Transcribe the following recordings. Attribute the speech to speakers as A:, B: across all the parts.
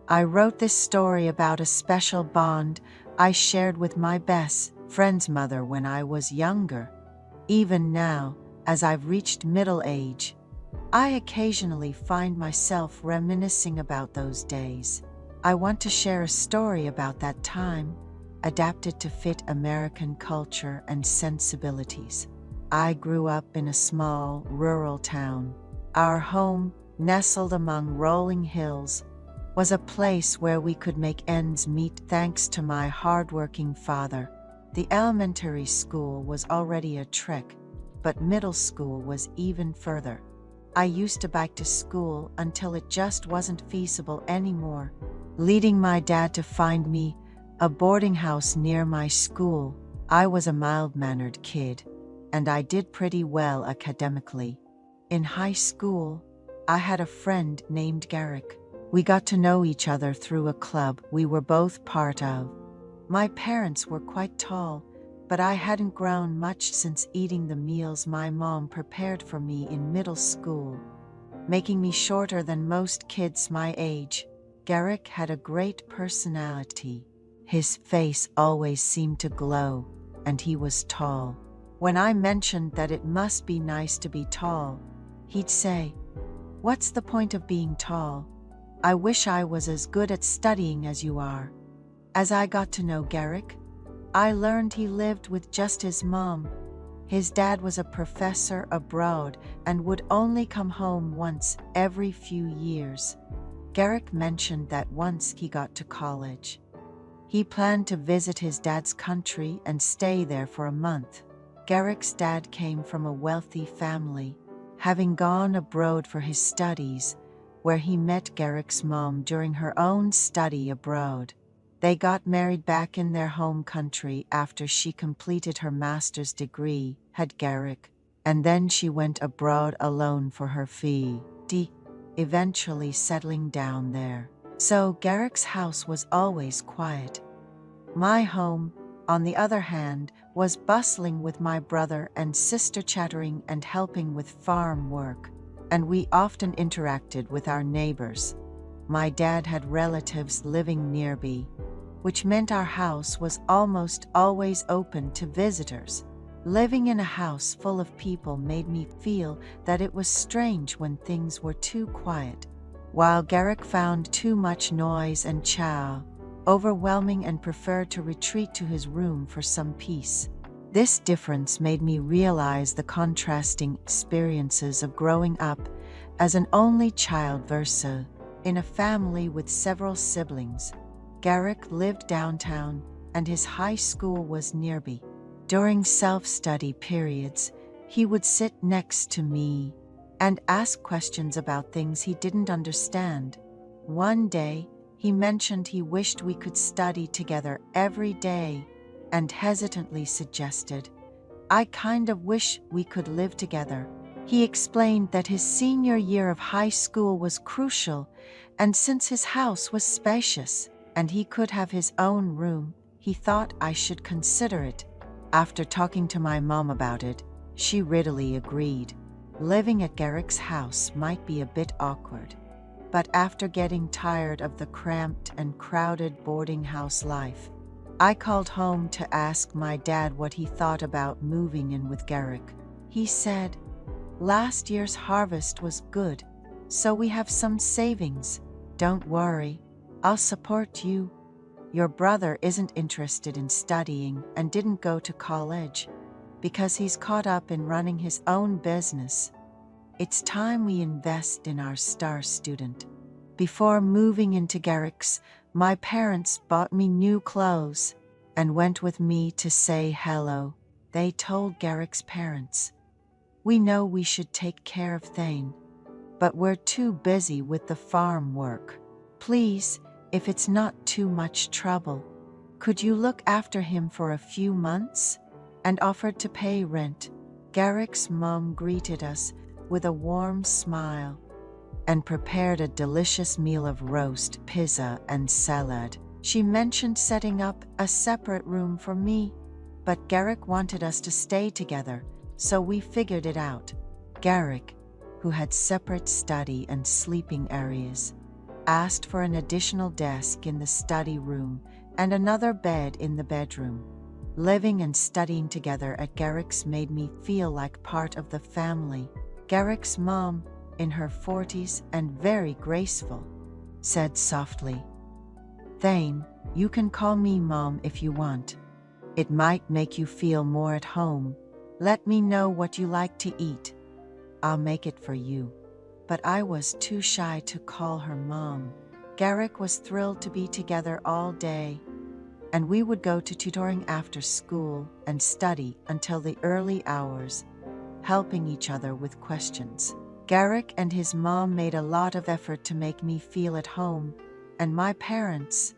A: I wrote this story about a special bond I shared with my best friend's mother when I was younger. Even now, as I've reached middle age, I occasionally find myself reminiscing about those days. I want to share a story about that time, adapted to fit American culture and sensibilities. I grew up in a small, rural town. Our home, nestled among rolling hills, was a place where we could make ends meet thanks to my hardworking father. The elementary school was already a trek, but middle school was even further. I used to bike to school until it just wasn't feasible anymore, leading my dad to find me a boarding house near my school. I was a mild-mannered kid, and I did pretty well academically. In high school, I had a friend named Garrick. We got to know each other through a club we were both part of. My parents were quite tall, but I hadn't grown much since eating the meals my mom prepared for me in middle school, making me shorter than most kids my age. Garrick had a great personality. His face always seemed to glow, and he was tall. When I mentioned that it must be nice to be tall, he'd say, "What's the point of being tall? I wish I was as good at studying as you are." As I got to know Garrick, I learned he lived with just his mom. His dad was a professor abroad and would only come home once every few years. Garrick mentioned that once he got to college, he planned to visit his dad's country and stay there for a month. Garrick's dad came from a wealthy family, having gone abroad for his studies, where he met Garrick's mom during her own study abroad. They got married back in their home country after she completed her master's degree, had Garrick, and then she went abroad alone for her PhD, eventually settling down there. So Garrick's house was always quiet. My home, on the other hand, was bustling with my brother and sister chattering and helping with farm work, and we often interacted with our neighbors. My dad had relatives living nearby, which meant our house was almost always open to visitors. Living in a house full of people made me feel that it was strange when things were too quiet, while Garrick found too much noise and chow overwhelming and preferred to retreat to his room for some peace. This difference made me realize the contrasting experiences of growing up as an only child versus in a family with several siblings. Garrick lived downtown, and his high school was nearby. During self-study periods, he would sit next to me and ask questions about things he didn't understand. One day, he mentioned he wished we could study together every day and hesitantly suggested, "I kind of wish we could live together." He explained that his senior year of high school was crucial, and since his house was spacious and he could have his own room, he thought I should consider it. After talking to my mom about it, she readily agreed. Living at Garrick's house might be a bit awkward, but after getting tired of the cramped and crowded boarding house life, I called home to ask my dad what he thought about moving in with Garrick. He said, "Last year's harvest was good, so we have some savings. Don't worry, I'll support you. Your brother isn't interested in studying and didn't go to college because he's caught up in running his own business. It's time we invest in our star student." Before moving into Garrick's, my parents bought me new clothes and went with me to say hello. They told Garrick's parents, "We know we should take care of Thane, but we're too busy with the farm work. Please, if it's not too much trouble, could you look after him for a few months?" And offered to pay rent. Garrick's mom greeted us with a warm smile and prepared a delicious meal of roast pizza and salad. She mentioned setting up a separate room for me, but Garrick wanted us to stay together, so we figured it out. Garrick, who had separate study and sleeping areas, asked for an additional desk in the study room and another bed in the bedroom. Living and studying together at Garrick's made me feel like part of the family. Garrick's mom, in her 40s and very graceful, said softly, "Thane, you can call me Mom if you want. It might make you feel more at home. Let me know what you like to eat. I'll make it for you." But I was too shy to call her Mom. Garrick was thrilled to be together all day, and we would go to tutoring after school and study until the early hours, helping each other with questions. Garrick and his mom made a lot of effort to make me feel at home, and my parents,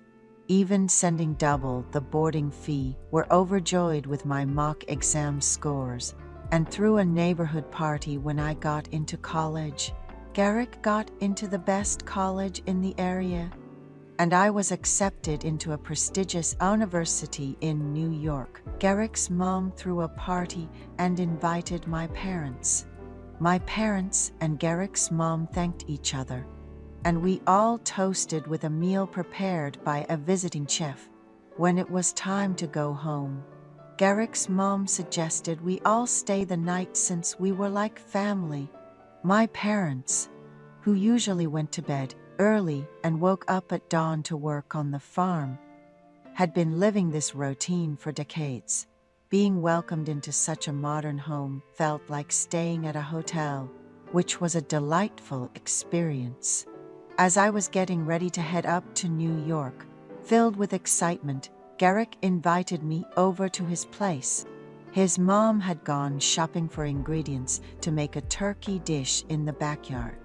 A: even sending double the boarding fee, were overjoyed with my mock exam scores. And through a neighborhood party when I got into college, Garrick got into the best college in the area, and I was accepted into a prestigious university in New York. Garrick's mom threw a party and invited my parents. My parents and Garrick's mom thanked each other, and we all toasted with a meal prepared by a visiting chef. When it was time to go home, Garrick's mom suggested we all stay the night since we were like family. My parents, who usually went to bed early and woke up at dawn to work on the farm, had been living this routine for decades. Being welcomed into such a modern home felt like staying at a hotel, which was a delightful experience. As I was getting ready to head up to New York, filled with excitement, Garrick invited me over to his place. His mom had gone shopping for ingredients to make a turkey dish in the backyard.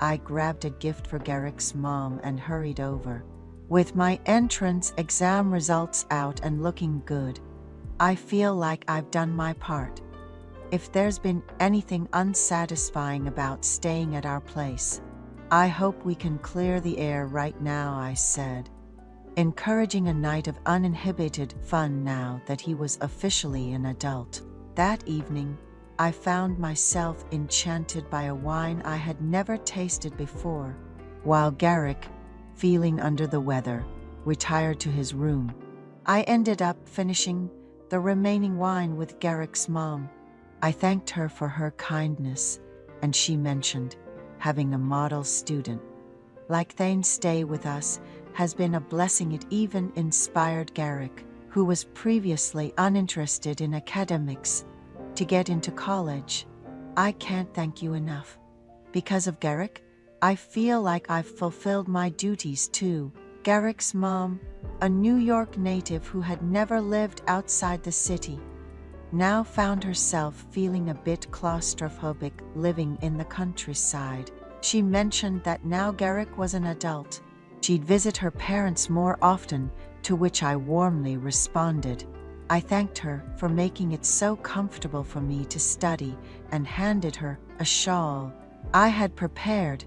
A: I grabbed a gift for Garrick's mom and hurried over. With my entrance exam results out and looking good, I feel like I've done my part. If there's been anything unsatisfying about staying at our place, I hope we can clear the air right now, I said, encouraging a night of uninhibited fun now that he was officially an adult. That evening, I found myself enchanted by a wine I had never tasted before, while Garrick, feeling under the weather, retired to his room. I ended up finishing the remaining wine with Garrick's mom. I thanked her for her kindness, and she mentioned having a model student like Thane stay with us has been a blessing. It even inspired Garrick, who was previously uninterested in academics, to get into college. I can't thank you enough. Because of Garrick, I feel like I've fulfilled my duties too. Garrick's mom, a New York native who had never lived outside the city, now found herself feeling a bit claustrophobic living in the countryside. She mentioned that now Garrick was an adult, she'd visit her parents more often, to which I warmly responded. I thanked her for making it so comfortable for me to study and handed her a shawl I had prepared,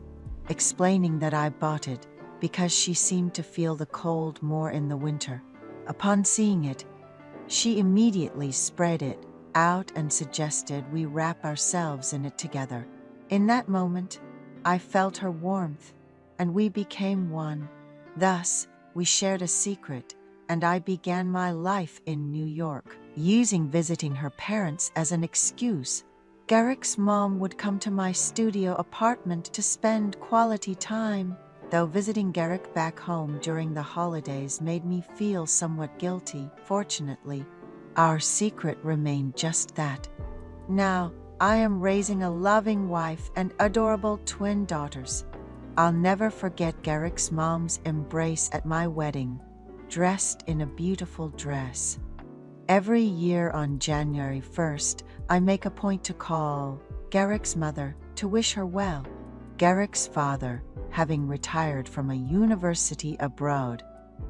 A: explaining that I bought it because she seemed to feel the cold more in the winter. Upon seeing it, she immediately spread it out and suggested we wrap ourselves in it together. In that moment, I felt her warmth, and we became one. Thus, we shared a secret, and I began my life in New York, using visiting her parents as an excuse. Garrick's mom would come to my studio apartment to spend quality time, though visiting Garrick back home during the holidays made me feel somewhat guilty. Fortunately, our secret remained just that. Now, I am raising a loving wife and adorable twin daughters. I'll never forget Garrick's mom's embrace at my wedding, dressed in a beautiful dress. Every year on January 1st, I make a point to call Garrick's mother to wish her well. Garrick's father, having retired from a university abroad,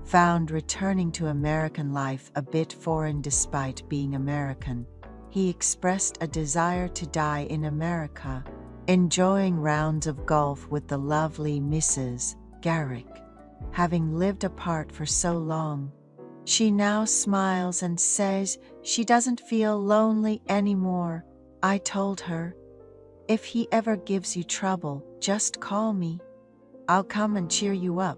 A: found returning to American life a bit foreign despite being American. He expressed a desire to die in America, enjoying rounds of golf with the lovely Mrs. Garrick. Having lived apart for so long, she now smiles and says she doesn't feel lonely anymore. I told her, "If he ever gives you trouble, just call me. I'll come and cheer you up.